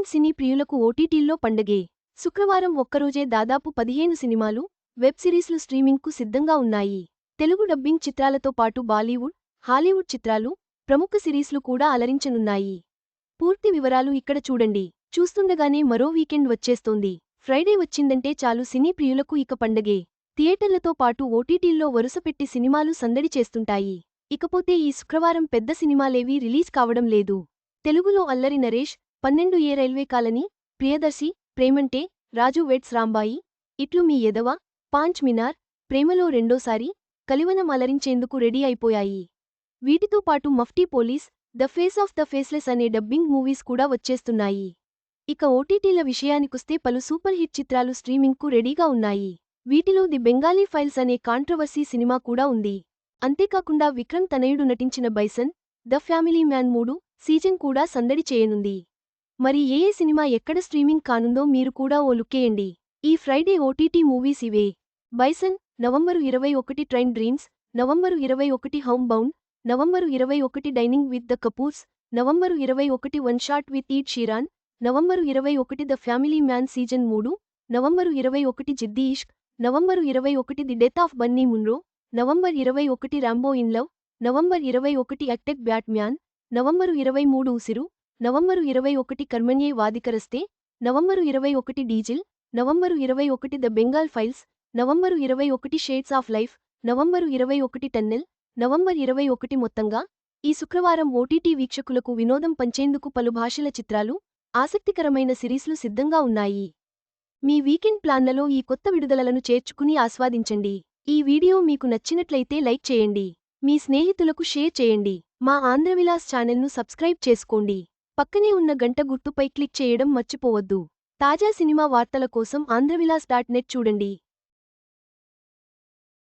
Weekend సినీ ప్రియులకు ఓటీటీల్లో పండగే. శుక్రవారం ఒక్కరోజే దాదాపు 15 సినిమాలు, వెబ్ సిరీస్లు స్ట్రీమింగ్కు సిద్ధంగా ఉన్నాయి. తెలుగు డబ్బింగ్ చిత్రాలతో పాటు బాలీవుడ్, హాలీవుడ్ చిత్రాలు, ప్రముఖ సిరీస్లు కూడా అలరించనున్నాయి. పూర్తి వివరాలు ఇక్కడ చూడండి. చూస్తుండగానే మరో వీకెండ్ వచ్చేస్తోంది. ఫ్రైడే వచ్చిందంటే చాలు సినీ ప్రియులకు ఇక పండగే. థియేటర్లతో పాటు ఓటీటీల్లో వరుసపెట్టి సినిమాలు సందడి చేస్తుంటాయి. ఇకపోతే ఈ శుక్రవారం పెద్ద సినిమాలేవీ రిలీజ్ కావడం లేదు. తెలుగులో అల్లరి నరేష్, 12 రైల్వే కాలనీ, ప్రియదర్శి, ప్రేమంటే, రాజు వెడ్స్ రాంబాయి, ఇట్లు మీ ఎదవ, పాంచ్ మినార్, ప్రేమలో రెండోసారి, కలివనం అలరించేందుకు రెడీ అయిపోయాయి. వీటితో పాటు Mufti police, the face of the faceless అనే డబ్బింగ్ మూవీస్ కూడా వచ్చేస్తున్నాయి. ఇక ఓటీటీల విషయానికొస్తే పలు సూపర్ హిట్ చిత్రాలు స్ట్రీమింగ్కు రెడీగా ఉన్నాయి. వీటిలో ది బెంగాలీ ఫైల్స్ అనే కాంట్రవర్సీ సినిమా కూడా ఉంది. అంతేకాకుండా విక్రమ్ తనయుడు నటించిన bison, the Family man 3 season కూడా సందడి చేయనుంది. మరి ఏ సినిమా ఎక్కడ స్ట్రీమింగ్ కానుందో మీరు కూడా ఓ లుక్కేయండి. ఈ ఫ్రైడే ఓటీటీ మూవీస్ ఇవే: Bison November 21 Train Dreams, November 21 Homebound, November 21 Dining with the Kapoors, November 21 One Shot with Ed Sheeran, November 21 The Family Man Season 3, November 21 Ziddi Ishq, November 21 The Death of Bunny Munro, November 21 Rambo in Love, November 21 Attack Bat Man, November 23 Usiru, November 21 Karmanye Vadhikaraste, November 21 Diesel, November 21 the Bengal files, November 21 shades of life, November 21 tunnel, November 21 మొత్తంగా ఈ శుక్రవారం OTT వీక్షకులకు వినోదం పంచేందుకు పలు భాషల చిత్రాలు, ఆసక్తికరమైన సిరీస్లు సిద్ధంగా ఉన్నాయి. మీ వీకెండ్ ప్లాన్లలో ఈ కొత్త విడుదలలను చేర్చుకుని ఆస్వాదించండి. ఈ వీడియో మీకు నచ్చినట్లయితే లైక్ చేయండి. మీ స్నేహితులకు షేర్ చేయండి. మా ఆంధ్రవిలాస్ ఛానల్ను సబ్స్క్రైబ్ చేసుకోండి. పక్కనే ఉన్న గంట గుర్తుపై క్లిక్ చేయడం మర్చిపోవద్దు. తాజా సినిమా వార్తల కోసం ఆంధ్రవిలాస్.net చూడండి.